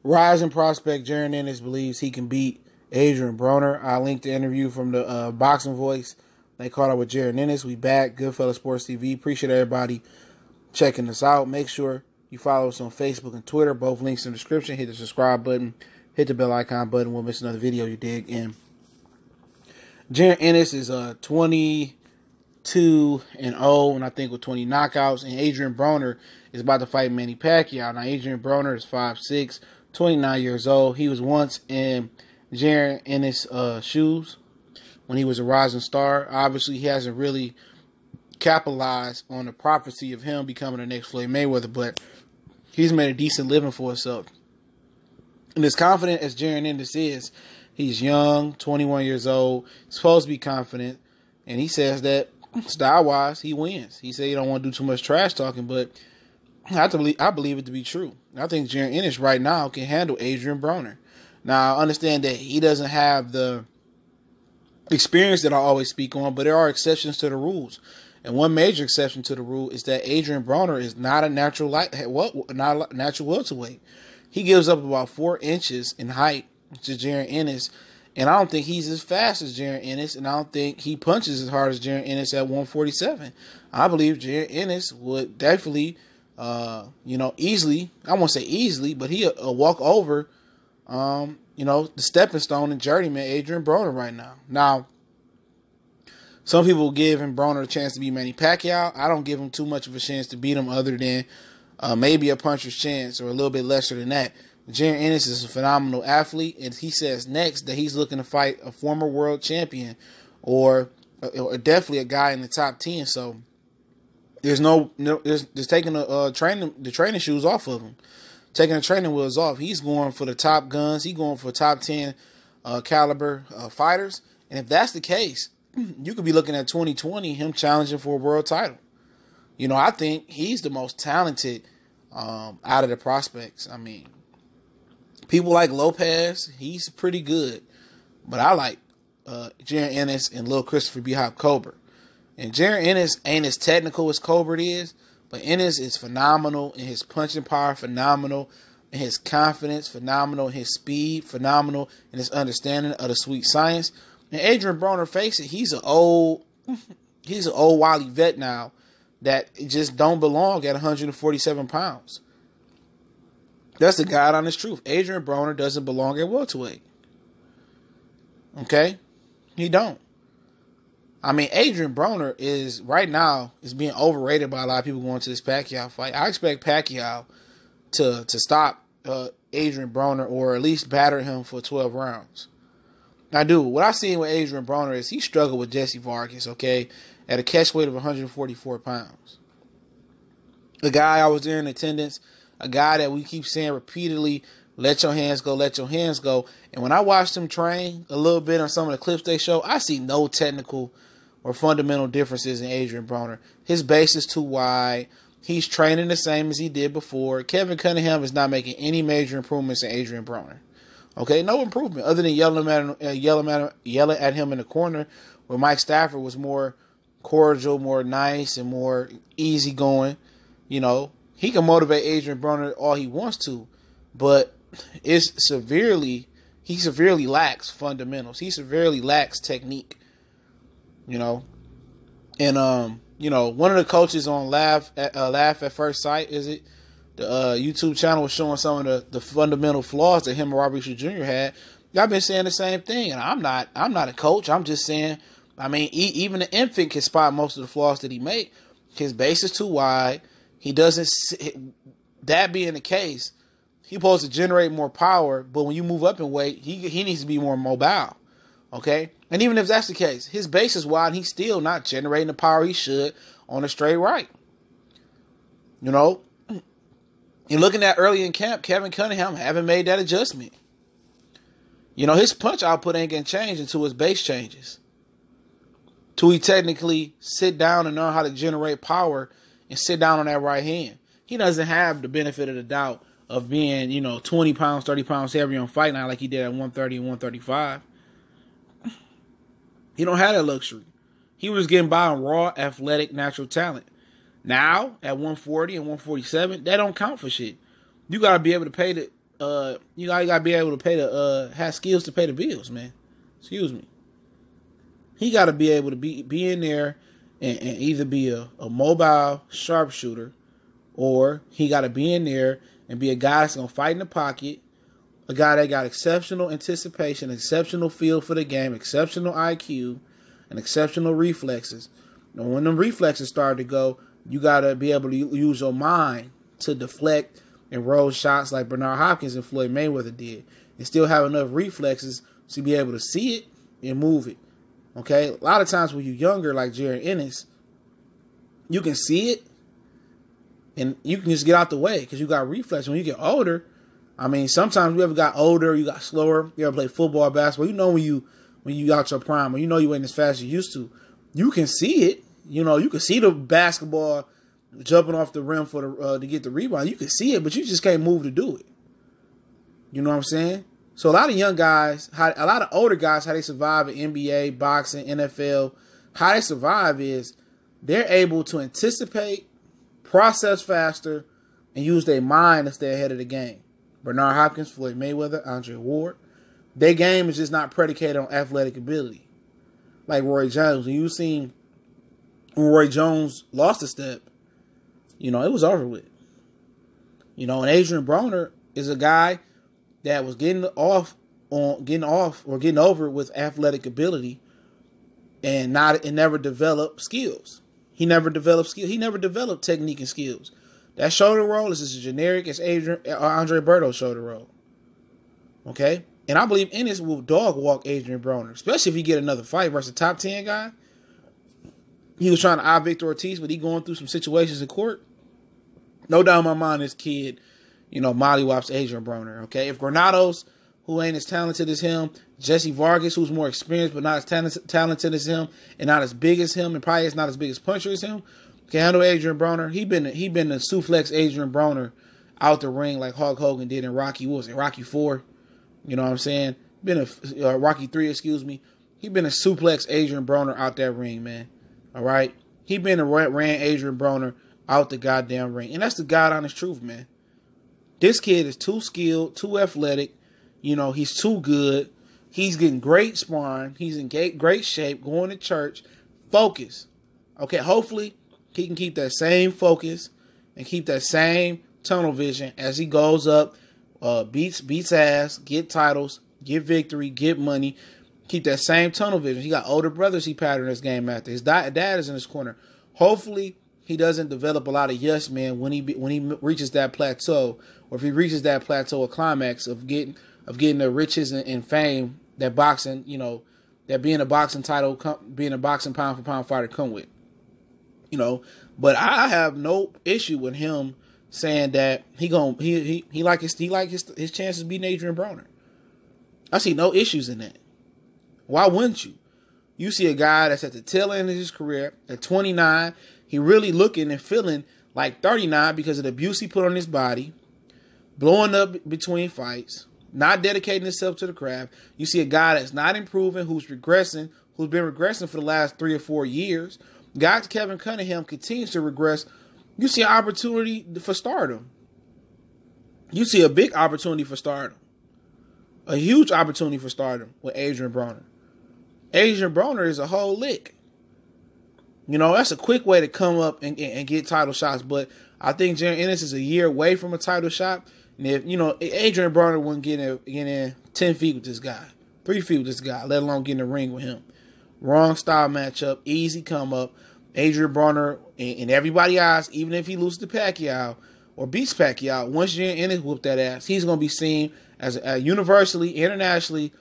Rising prospect Jarron Ennis believes he can beat Adrien Broner. I linked the interview from the Boxing Voice. They caught up with Jarron Ennis. We back. Goodfella Sports TV. Appreciate everybody checking us out. Make sure you follow us on Facebook and Twitter. Both links in the description. Hit the subscribe button. Hit the bell icon button. We'll miss another video, you dig. And Jarron Ennis is 22-0, and I think with 20 knockouts. And Adrien Broner is about to fight Manny Pacquiao. Now, Adrien Broner is 5'6", 29 years old. He was once in Jarron Ennis' shoes when he was a rising star. Obviously, he hasn't really capitalized on the prophecy of him becoming the next Floyd Mayweather, but he's made a decent living for himself. And as confident as Jarron Ennis is, he's young, 21 years old, supposed to be confident, and he says that style-wise, he wins. He said he don't want to do too much trash talking, but I believe it to be true. I think Jarron Ennis right now can handle Adrien Broner. Now, I understand that he doesn't have the experience that I always speak on, but there are exceptions to the rules. And one major exception to the rule is that Adrien Broner is not a natural welterweight. He gives up about 4 inches in height to Jarron Ennis, and I don't think he's as fast as Jarron Ennis, and I don't think he punches as hard as Jarron Ennis at 147. I believe Jarron Ennis would definitely, easily, I won't say easily, but he'll walk over, the stepping stone and journeyman Adrien Broner right now. Now, some people give him Broner a chance to beat Manny Pacquiao. I don't give him too much of a chance to beat him other than maybe a puncher's chance or a little bit lesser than that. Jarron Ennis is a phenomenal athlete, and he says next that he's looking to fight a former world champion or definitely a guy in the top 10. So there's taking the training shoes off of him, taking the training wheels off. He's going for the top guns. He's going for top 10 caliber fighters. And if that's the case, you could be looking at 2020 him challenging for a world title. I think he's the most talented out of the prospects. I mean, people like Lopez, he's pretty good. But I like Jarron Ennis and Lil Christopher B. Hop Colbert. And Jarron Ennis ain't as technical as Colbert is, but Ennis is phenomenal in his punching power, phenomenal in his confidence, phenomenal in his speed, phenomenal in his understanding of the sweet science. And Adrien Broner, face it, he's an old wily vet now that just don't belong at 147 pounds. That's the God honest truth. Adrien Broner doesn't belong at welterweight. Okay? He don't. I mean, Adrien Broner is being overrated by a lot of people going to this Pacquiao fight. I expect Pacquiao to stop Adrien Broner or at least batter him for 12 rounds. I do. What I've seen with Adrien Broner is he struggled with Jesse Vargas, okay, at a catch weight of 144 pounds. The guy I was there in attendance, a guy that we keep saying repeatedly, let your hands go, let your hands go. And when I watched him train a little bit on some of the clips they show, I see no technical or fundamental differences in Adrien Broner. His base is too wide. He's training the same as he did before. Kevin Cunningham is not making any major improvements in Adrien Broner. Okay, no improvement other than yelling at him in the corner, where Mike Stafford was more cordial, more nice, and more easygoing. He can motivate Adrien Broner all he wants to, but he severely lacks fundamentals. He severely lacks technique. And one of the coaches on Laugh at First Sight, is it? The YouTube channel was showing some of the fundamental flaws that him and Robert Bush Jr. had. I've been saying the same thing, and I'm not a coach. I'm just saying, I mean, even the infant can spot most of the flaws that he make. His base is too wide. He doesn't. That being the case, he's supposed to generate more power, but when you move up in weight, he needs to be more mobile. Okay, and even if that's the case, his base is wide, and he's still not generating the power he should on a straight right. You're looking at early in camp, Kevin Cunningham haven't made that adjustment. His punch output ain't going to change until his base changes. Till he technically sit down and learn how to generate power and sit down on that right hand. He doesn't have the benefit of the doubt of being, 20 pounds, 30 pounds heavier on fight night like he did at 130 and 135. He don't have that luxury. He was getting by on raw, athletic, natural talent. Now, at 140 and 147, that don't count for shit. You got to be able to pay You gotta be able to pay the have skills to pay the bills, man. Excuse me. He got to be able to be in there and either be a mobile sharpshooter, or he got to be in there and be a guy that's gonna fight in the pocket, a guy that got exceptional anticipation, exceptional feel for the game, exceptional IQ, and exceptional reflexes. And when them reflexes start to go, you got to be able to use your mind to deflect and roll shots like Bernard Hopkins and Floyd Mayweather did, and still have enough reflexes to be able to see it and move it. Okay? A lot of times when you're younger, like Jarron Ennis, you can see it and you can just get out the way because you got reflexes. When you get older, I mean, sometimes you ever got older, you got slower, you ever play football, basketball, you know when you got your prime, or you know you ain't as fast as you used to, you can see it. You know, you can see the basketball jumping off the rim for the to get the rebound. You can see it, but you just can't move to do it. You know what I'm saying? So a lot of young guys, a lot of older guys, how they survive in NBA, boxing, NFL, how they survive is they're able to anticipate, process faster, and use their mind to stay ahead of the game. Bernard Hopkins, Floyd Mayweather, Andre Ward, their game is just not predicated on athletic ability. Like Roy Jones. When you seen when Roy Jones lost a step, you know, it was over with. You know, and Adrien Broner is a guy that was getting over with athletic ability and never developed skills. He never developed skills. He never developed technique and skills. That shoulder roll is as generic as Andre Berto's shoulder roll. Okay? And I believe Ennis will dog walk Adrien Broner, especially if he get another fight versus a top 10 guy. He was trying to eye Victor Ortiz, but he going through some situations in court. No doubt in my mind, this kid, you know, mollywops Adrien Broner. Okay? If Granados, who ain't as talented as him, Jesse Vargas, who's more experienced but not as talented as him, and not as big as him, and probably is not as big as puncher as him, can handle Adrien Broner. He been the suplex Adrien Broner out the ring like Hulk Hogan did in Rocky. What was it? Rocky 4. You know what I'm saying? Been a Rocky 3, excuse me. He been a suplex Adrien Broner out that ring, man. All right? He been a ran Adrien Broner out the goddamn ring. And that's the God honest truth, man. This kid is too skilled, too athletic. You know, he's too good. He's getting great sparring. He's in great shape, going to church. Focus. Okay, hopefully he can keep that same focus and keep that same tunnel vision as he goes up, beats ass, get titles, get victory, get money. Keep that same tunnel vision. He got older brothers he patterned his game after. His dad is in his corner. Hopefully he doesn't develop a lot of yes men when he reaches that plateau, or if he reaches that plateau or climax of getting the riches and fame that boxing, you know, that being a boxing title, being a boxing pound for pound fighter come with. You know, but I have no issue with him saying that he like his chances beating Adrien Broner. I see no issues in that. Why wouldn't you? You see a guy that's at the tail end of his career at 29. He really looking and feeling like 39 because of the abuse he put on his body, blowing up between fights, not dedicating himself to the craft. You see a guy that's not improving, who's been regressing for the last 3 or 4 years. Guy Kevin Cunningham continues to regress. You see an opportunity for stardom. You see a big opportunity for stardom. A huge opportunity for stardom with Adrien Broner. Adrien Broner is a whole lick. You know, that's a quick way to come up and get title shots. But I think Jarron Ennis is a year away from a title shot. And if, you know, Adrien Broner wouldn't get in 10 feet with this guy, 3 feet with this guy, let alone get in the ring with him. Wrong style matchup, easy come up. Adrien Broner, in everybody's eyes, even if he loses to Pacquiao or beats Pacquiao, once Jarron Ennis whoop that ass, he's going to be seen as universally, internationally,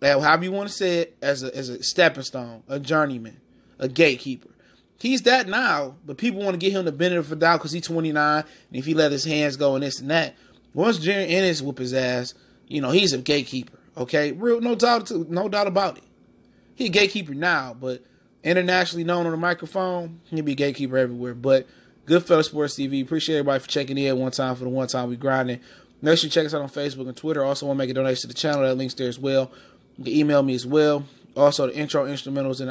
however you want to say it, as a stepping stone, a journeyman, a gatekeeper. He's that now, but people want to get him the benefit of the doubt because he's 29, and if he let his hands go and this and that, once Jarron Ennis whoop his ass, you know, he's a gatekeeper, okay? No doubt about it. He's a gatekeeper now, but internationally known on the microphone, he'll be a gatekeeper everywhere. But Goodfellas Sports TV, appreciate everybody for checking in one time for the one time we grinding. Make sure you check us out on Facebook and Twitter. Also want to make a donation to the channel. That link's there as well. You can email me as well. Also, the intro instrumentals in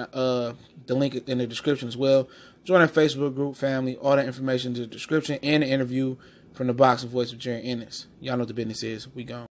the link in the description as well. Join our Facebook group, family. All that information in the description and the interview from the box and voice of Jarron Ennis. Y'all know what the business is. We gone.